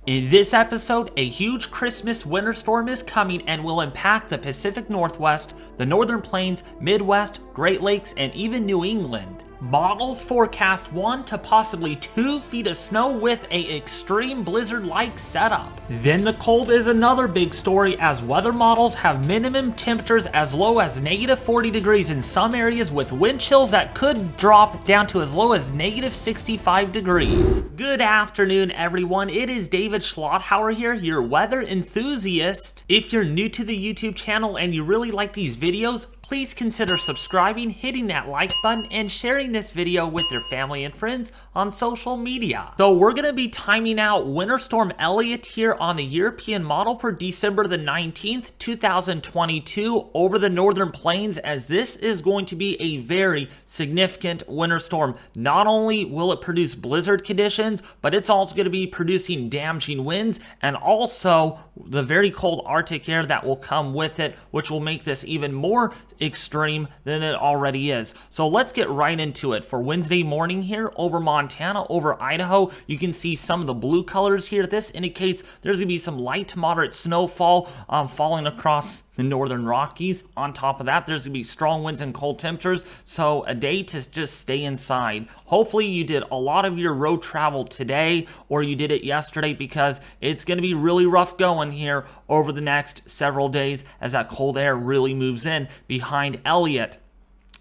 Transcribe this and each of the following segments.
In this episode, a huge Christmas winter storm is coming and will impact the Pacific Northwest, the Northern Plains, Midwest, Great Lakes, and even New England. Models forecast 1 to possibly 2 feet of snow with a extreme blizzard-like setup. Then the cold is another big story, as weather models have minimum temperatures as low as negative 40 degrees in some areas, with wind chills that could drop down to as low as negative 65 degrees. Good afternoon, everyone. It is David Schlotthauer here, your weather enthusiast. If you're new to the YouTube channel and you really like these videos, please consider subscribing, hitting that like button, and sharing this video with your family and friends on social media. So we're going to be timing out Winter Storm Elliot here on the European model for December the 19th, 2022 over the Northern Plains, as this is going to be a very significant winter storm. Not only will it produce blizzard conditions, but it's also going to be producing damaging winds and also the very cold Arctic air that will come with it, which will make this even more extreme than it already is. So let's get right into it. For Wednesday morning here over Montana, over Idaho, you can see some of the blue colors here. This indicates there's going to be some light to moderate snowfall falling across the northern Rockies. On top of that, there's going to be strong winds and cold temperatures, so a day to just stay inside. Hopefully you did a lot of your road travel today, or you did it yesterday, because it's going to be really rough going here over the next several days as that cold air really moves in behind Elliot.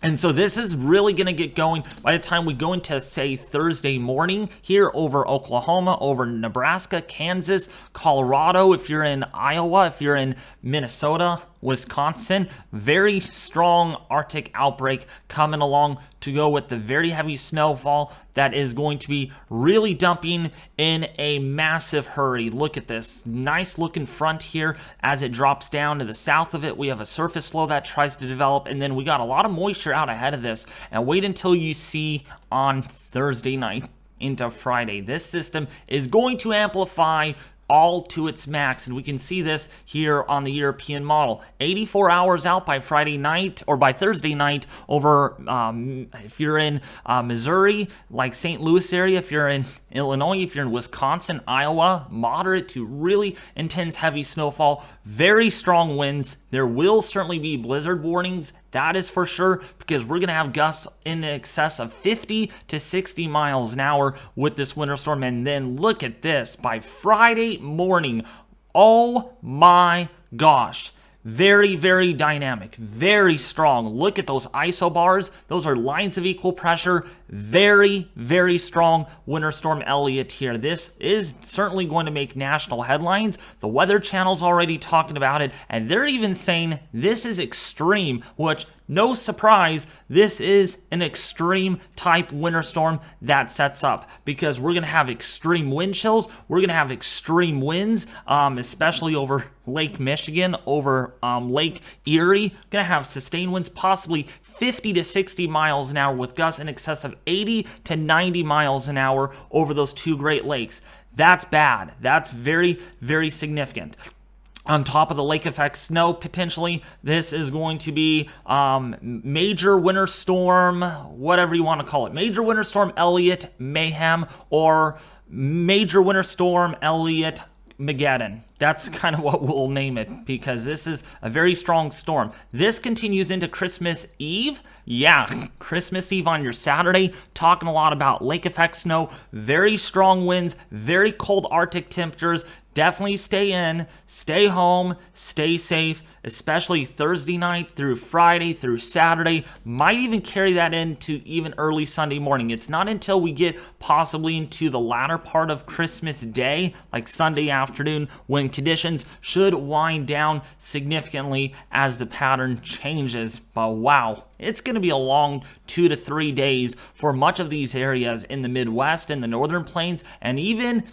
And so this is really going to get going by the time we go into, say, Thursday morning here over Oklahoma, over Nebraska, Kansas, Colorado, if you're in Iowa, if you're in Minnesota, Wisconsin. Very strong Arctic outbreak coming along to go with the very heavy snowfall that is going to be really dumping in a massive hurry. Look at this nice looking front here as it drops down to the south of it. We have a surface low that tries to develop, and then we got a lot of moisture out ahead of this. And wait until you see on Thursday night into Friday. This system is going to amplify all to its max, and we can see this here on the European model. 84 hours out by Friday night, or by Thursday night over, if you're in Missouri, like St. Louis area, if you're in Illinois, if you're in Wisconsin, Iowa, moderate to really intense heavy snowfall, very strong winds. There will certainly be blizzard warnings, that is for sure, because we're going to have gusts in excess of 50 to 60 miles an hour with this winter storm. And then look at this, by Friday morning, oh my gosh. Very, very dynamic, very strong. Look at those isobars. Those are lines of equal pressure. Very, very strong Winter Storm Elliot here. This is certainly going to make national headlines. The Weather Channel's already talking about it, and they're even saying this is extreme, which, no surprise, this is an extreme type winter storm that sets up, because we're going to have extreme wind chills. We're going to have extreme winds, especially over Lake Michigan, over Lake Erie. Going to have sustained winds, possibly 50 to 60 miles an hour, with gusts in excess of 80 to 90 miles an hour over those two Great Lakes. That's bad. That's very, very significant. On top of the lake effect snow, potentially, this is going to be major winter storm, whatever you want to call it. Major winter storm Elliot Mayhem, or major winter storm Elliot Mageddon. That's kind of what we'll name it, because this is a very strong storm. This continues into Christmas Eve. Yeah, Christmas Eve on your Saturday. Talking a lot about lake effect snow, very strong winds, very cold Arctic temperatures. Definitely stay in, stay home, stay safe, especially Thursday night through Friday through Saturday. Might even carry that into even early Sunday morning. It's not until we get possibly into the latter part of Christmas Day, like Sunday afternoon, when conditions should wind down significantly as the pattern changes. But wow, it's going to be a long 2 to 3 days for much of these areas in the Midwest and the Northern Plains, and even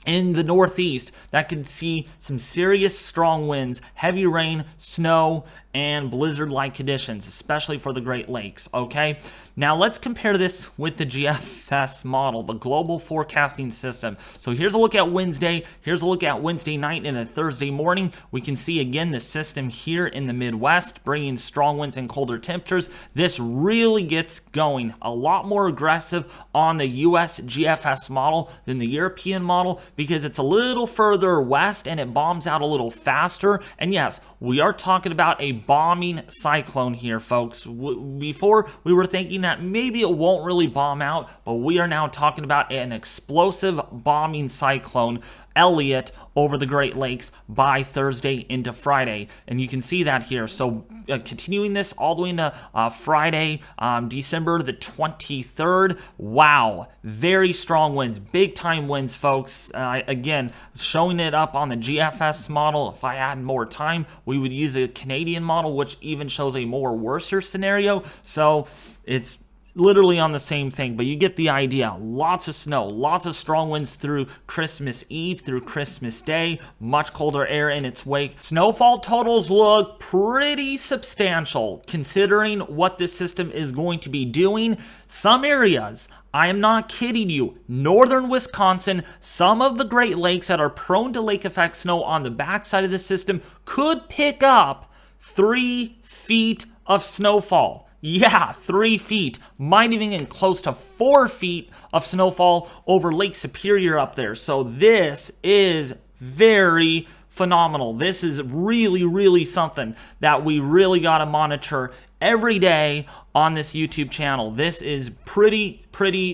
in the Northeast that could see some serious strong winds, heavy rain, snow, and blizzard-like conditions, especially for the Great Lakes, okay? Now let's compare this with the GFS model, the global forecasting system. So here's a look at Wednesday, here's a look at Wednesday night and a Thursday morning. We can see again the system here in the Midwest bringing strong winds and colder temperatures. This really gets going a lot more aggressive on the US GFS model than the European model because it's a little further west and it bombs out a little faster. And yes, we are talking about a bombing cyclone here, folks. Before we were thinking that maybe it won't really bomb out, but we are now talking about an explosive bombing cyclone, Elliot, over the Great Lakes by Thursday into Friday. And you can see that here. So continuing this all the way into Friday, December the 23rd. Wow, very strong winds, big time winds, folks. Again, showing it up on the GFS model. If I had more time, we would use a Canadian model, which even shows a more worser scenario. So it's literally on the same thing, but you get the idea. Lots of snow, lots of strong winds through Christmas Eve, through Christmas Day, much colder air in its wake. Snowfall totals look pretty substantial considering what this system is going to be doing. Some areas, I am not kidding you, northern Wisconsin, some of the Great Lakes that are prone to lake effect snow on the backside of the system could pick up 3 feet of snowfall. Yeah, 3 feet, might even get close to 4 feet of snowfall over Lake Superior up there. So this is very phenomenal. This is really, really something that we really got to monitor every day on this YouTube channel. This is pretty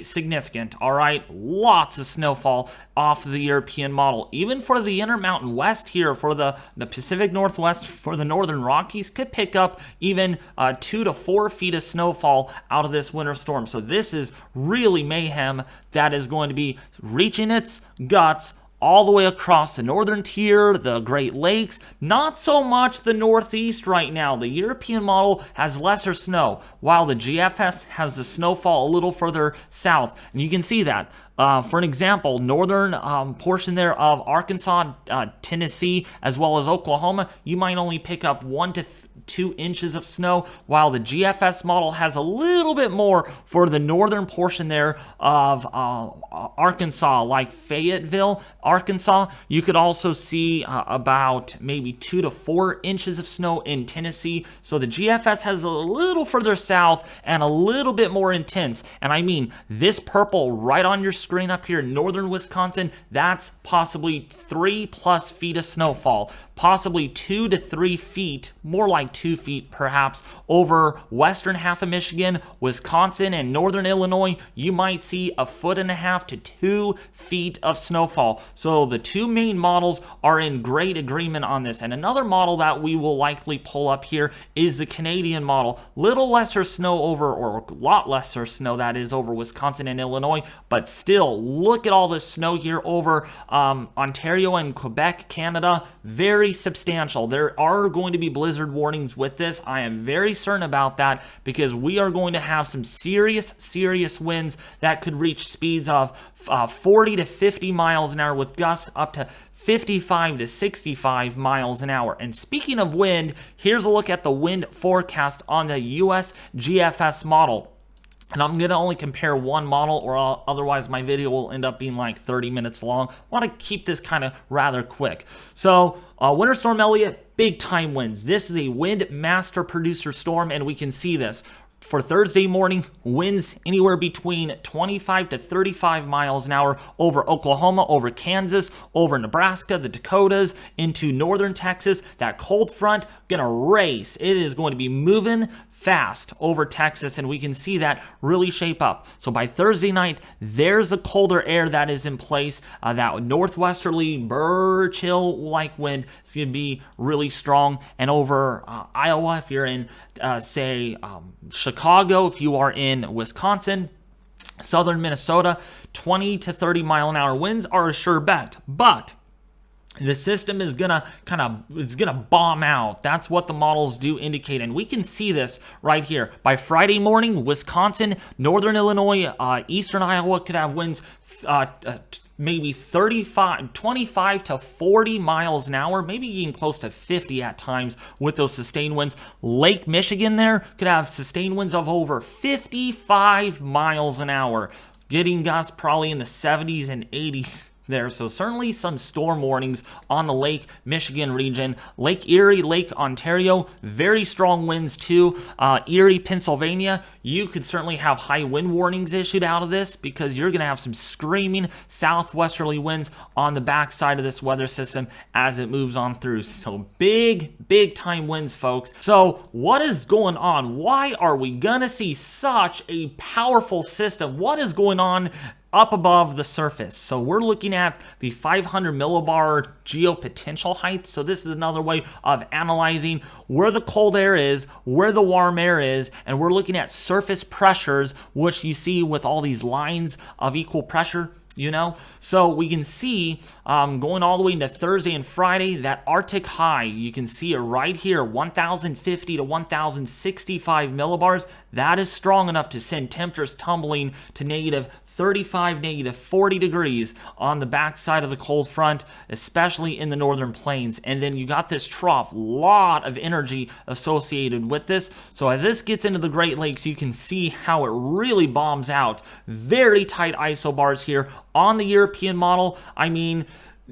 significant, all right? Lots of snowfall off the European model. Even for the Intermountain West here, for the Pacific Northwest, for the Northern Rockies, could pick up even 2 to 4 feet of snowfall out of this winter storm. So this is really mayhem that is going to be reaching its guts all the way across the northern tier, the Great Lakes, not so much the Northeast right now. The European model has lesser snow, while the GFS has the snowfall a little further south. And you can see that. For an example, northern portion there of Arkansas, Tennessee, as well as Oklahoma, you might only pick up 1 to 2 inches of snow, while the GFS model has a little bit more for the northern portion there of Arkansas, like Fayetteville, Arkansas. You could also see about maybe 2 to 4 inches of snow in Tennessee. So the GFS has a little further south and a little bit more intense. And I mean, this purple right on your screen up here in northern Wisconsin, that's possibly 3+ feet of snowfall, possibly 2 to 3 feet, more like 2 feet perhaps, over western half of Michigan, Wisconsin, and northern Illinois. You might see 1.5 to 2 feet of snowfall. So the two main models are in great agreement on this. And another model that we will likely pull up here is the Canadian model. Little lesser snow over, or a lot lesser snow that is, over Wisconsin and Illinois, but still, look at all this snow here over Ontario and Quebec, Canada. Very substantial. There are going to be blizzard warnings with this. I am very certain about that because we are going to have some serious winds that could reach speeds of 40 to 50 miles an hour with gusts up to 55 to 65 miles an hour. And speaking of wind, here's a look at the wind forecast on the US GFS model. And I'm going to only compare one model, or otherwise my video will end up being like 30 minutes long. I want to keep this kind of rather quick. So, Winter Storm Elliot, big time winds. This is a wind master producer storm, and we can see this. For Thursday morning, winds anywhere between 25 to 35 miles an hour over Oklahoma, over Kansas, over Nebraska, the Dakotas, into northern Texas. That cold front gonna race. It is going to be moving fast over Texas, and we can see that really shape up. So by Thursday night, there's the colder air that is in place. That northwesterly bird chill-like wind is going to be really strong. And over Iowa, if you're in, say, Chicago, if you are in Wisconsin, southern Minnesota, 20 to 30 mile an hour winds are a sure bet. But the system is gonna bomb out. That's what the models do indicate, and we can see this right here. By Friday morning, Wisconsin, northern Illinois, eastern Iowa could have winds maybe 25 to 40 miles an hour, maybe even close to 50 at times with those sustained winds. Lake Michigan there could have sustained winds of over 55 miles an hour, getting gusts probably in the 70s and 80s there. So certainly some storm warnings on the Lake Michigan region. Lake Erie, Lake Ontario, very strong winds too. Erie, Pennsylvania, you could certainly have high wind warnings issued out of this because you're going to have some screaming southwesterly winds on the backside of this weather system as it moves on through. So big time winds, folks. So what is going on? Why are we going to see such a powerful system? What is going on up above the surface? So we're looking at the 500 millibar geopotential height. So this is another way of analyzing where the cold air is, where the warm air is, and we're looking at surface pressures, which you see with all these lines of equal pressure. So we can see going all the way into Thursday and Friday, that Arctic high, you can see it right here, 1,050 to 1,065 millibars. That is strong enough to send temperatures tumbling to negative 35, negative 40 degrees on the backside of the cold front, especially in the northern plains. And then you got this trough, lot of energy associated with this. So as this gets into the Great Lakes, you can see how it really bombs out. Very tight isobars here on the European model. I mean,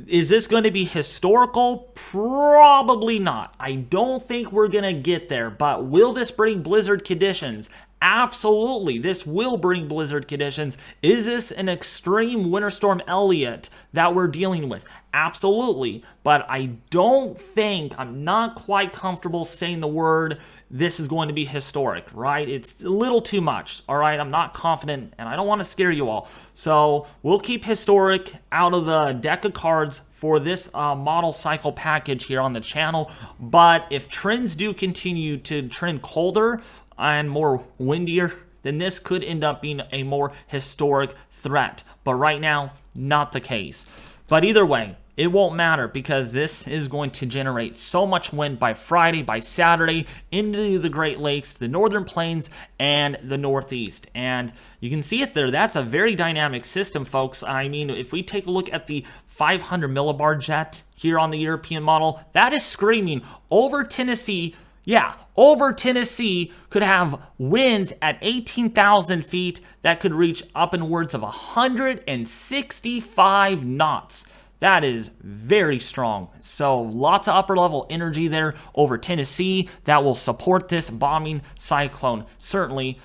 is this going to be historical? Probably not. I don't think we're going to get there, but will this bring blizzard conditions? Absolutely, this will bring blizzard conditions. Is this an extreme winter storm Elliot that we're dealing with? Absolutely, but I don't think, I'm not quite comfortable saying the word this is going to be historic, right? It's a little too much, all right? I'm not confident, and I don't want to scare you all. So we'll keep historic out of the deck of cards for this model cycle package here on the channel. But if trends do continue to trend colder and more windier, then this could end up being a more historic threat. But right now, not the case. But either way, it won't matter because this is going to generate so much wind by Friday, by Saturday, into the Great Lakes, the northern plains, and the northeast. And you can see it there. That's a very dynamic system, folks. I mean, if we take a look at the 500 millibar jet here on the European model, that is screaming over Tennessee. Yeah, over Tennessee could have winds at 18,000 feet that could reach upwards of 165 knots. That is very strong. So lots of upper level energy there over Tennessee that will support this bombing cyclone, certainly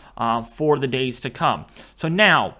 for the days to come. So now,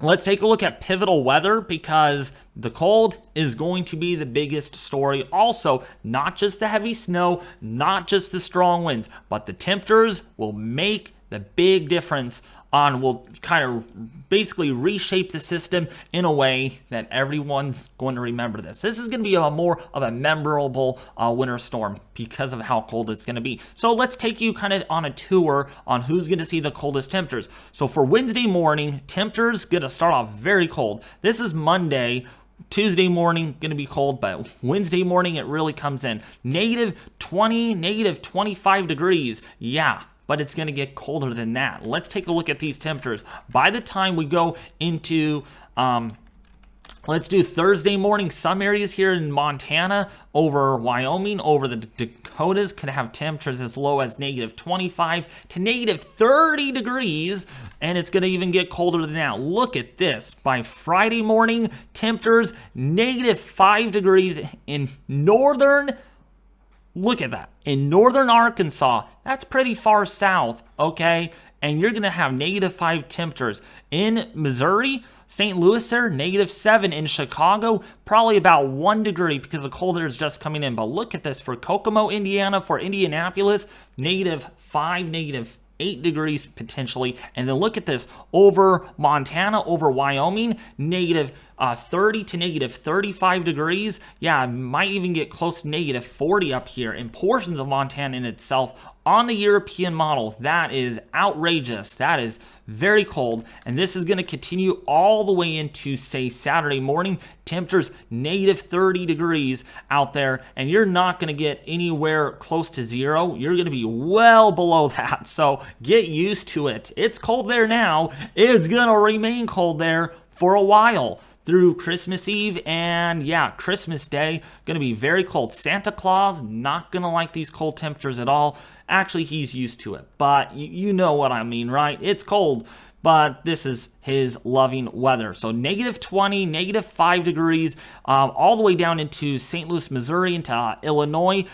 let's take a look at pivotal weather because the cold is going to be the biggest story. Also, not just the heavy snow, not just the strong winds, but the temperatures will make the big difference will kind of basically reshape the system in a way that everyone's going to remember this. This is going to be a more of a memorable winter storm because of how cold it's going to be. So let's take you kind of on a tour on who's going to see the coldest temperatures. So for Wednesday morning, temperatures going to start off very cold. This is Monday. Tuesday morning, going to be cold, but Wednesday morning, it really comes in. Negative 20, negative 25 degrees. Yeah, but it's going to get colder than that. Let's take a look at these temperatures. By the time we go into, let's do Thursday morning, some areas here in Montana, over Wyoming, over the Dakotas, could have temperatures as low as negative 25 to negative 30 degrees, and it's going to even get colder than that. Look at this. By Friday morning, temperatures negative 5 degrees in northern. Look at that. In northern Arkansas, that's pretty far south, okay? And you're going to have negative 5 temperatures. In Missouri, St. Louis there, negative 7. In Chicago, probably about 1 degree because the cold air is just coming in. But look at this. For Kokomo, Indiana, for Indianapolis, negative 5, negative 8 degrees potentially. And then look at this. Over Montana, over Wyoming, negative 30 to negative 35 degrees. Yeah, might even get close to negative 40 up here in portions of Montana in itself. On the European model, that is outrageous. That is very cold, and this is going to continue all the way into, say, Saturday morning. Temperatures negative 30 degrees out there, and you're not going to get anywhere close to zero. You're going to be well below that, so get used to it. It's cold there now. It's going to remain cold there for a while through Christmas Eve, and yeah, Christmas Day, going to be very cold. Santa Claus, not going to like these cold temperatures at all. Actually, he's used to it, but you know what I mean, right? It's cold, but this is his loving weather. So -20, -5 degrees, all the way down into St. Louis, Missouri, into Illinois.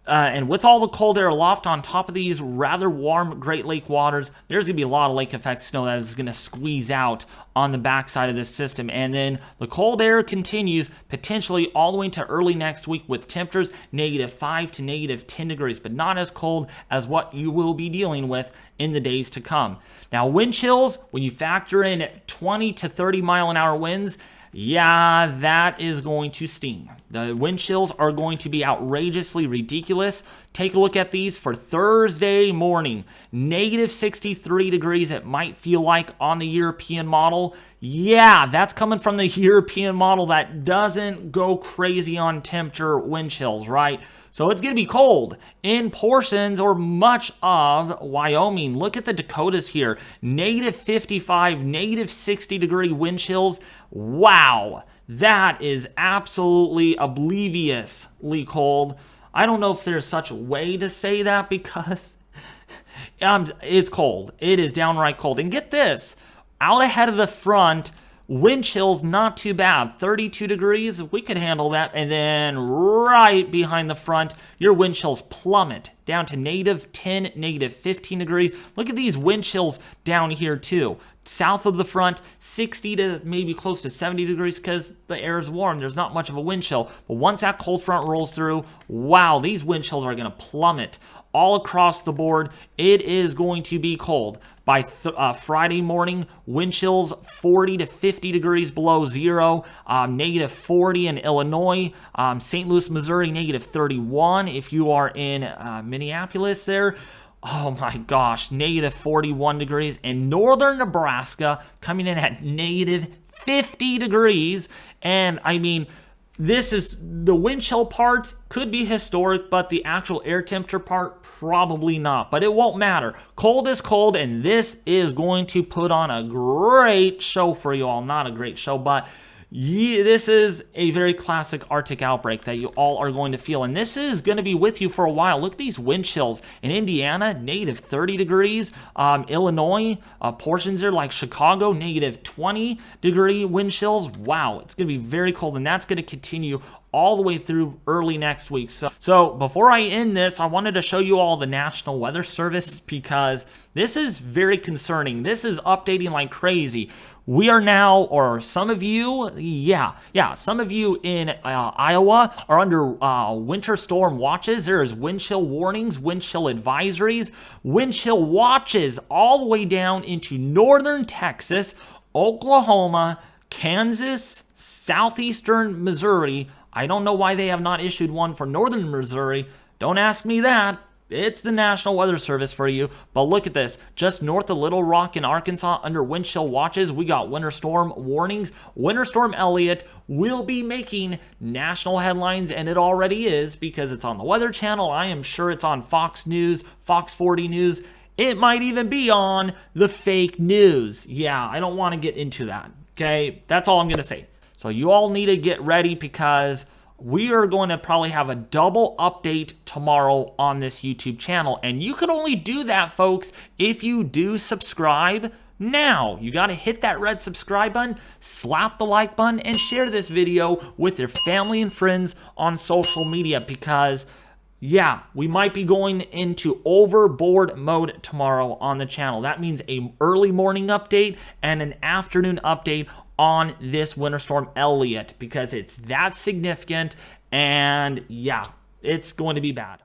And with all the cold air aloft on top of these rather warm Great Lake waters, there's going to be a lot of lake effect snow that is going to squeeze out on the backside of this system. And then the cold air continues potentially all the way into early next week with temperatures -5 to -10 degrees, but not as cold as what you will be dealing with in the days to come. Now, wind chills, when you factor in 20 to 30 mile an hour winds, yeah, that is going to sting. The wind chills are going to be outrageously ridiculous. Take a look at these for Thursday morning. -63 degrees, it might feel like on the European model. Yeah, that's coming from the European model that doesn't go crazy on temperature wind chills, right? So it's going to be cold in portions or much of Wyoming. Look at the Dakotas here. -55, -60 degree wind chills. Wow, that is absolutely obliviously cold. I don't know if there's such a way to say that because it's cold. It is downright cold. And get this, out ahead of the front, wind chills not too bad. 32 degrees, we could handle that. And then right behind the front, your wind chills plummet down to -10, -15 degrees. Look at these wind chills down here too. South of the front, 60 to maybe close to 70 degrees because the air is warm. There's not much of a wind chill. But once that cold front rolls through, wow, these wind chills are going to plummet all across the board. It is going to be cold. By Friday morning, wind chills 40 to 50 degrees below zero, -40 in Illinois, St. Louis, Missouri, -31. If you are in Minneapolis there, oh my gosh, -41 degrees. And northern Nebraska coming in at -50 degrees. And I mean, this is the wind chill part could be historic, but the actual air temperature part, probably not. But it won't matter. Cold is cold, and this is going to put on a great show for you all. Not a great show, but this is a very classic Arctic outbreak that you all are going to feel, and this is going to be with you for a while. Look at these wind chills. In Indiana, -30 degrees. Illinois, portions there like Chicago, -20 degree wind chills. Wow, it's going to be very cold, and that's going to continue all the way through early next week. So before I end this, I wanted to show you all the National Weather Service because this is very concerning. This is updating like crazy. We are now, or some of you, some of you in Iowa are under winter storm watches. There is wind chill warnings, wind chill advisories, wind chill watches all the way down into northern Texas, Oklahoma, Kansas, southeastern Missouri. I don't know why they have not issued one for northern Missouri. Don't ask me that. It's the National Weather Service for you. But look at this. Just north of Little Rock in Arkansas, under wind chill watches, we got winter storm warnings. Winter storm Elliot will be making national headlines, and it already is because it's on the Weather Channel. I am sure it's on Fox News, Fox 40 News. It might even be on the fake news. Yeah, I don't want to get into that. Okay, that's all I'm going to say. So you all need to get ready because we are going to probably have a double update tomorrow on this YouTube channel. And you can only do that, folks, if you do subscribe now. You got to hit that red subscribe button, slap the like button, and share this video with your family and friends on social media because, yeah, we might be going into overboard mode tomorrow on the channel. That means an early morning update and an afternoon update on this winter storm Elliot because it's that significant, and yeah, it's going to be bad.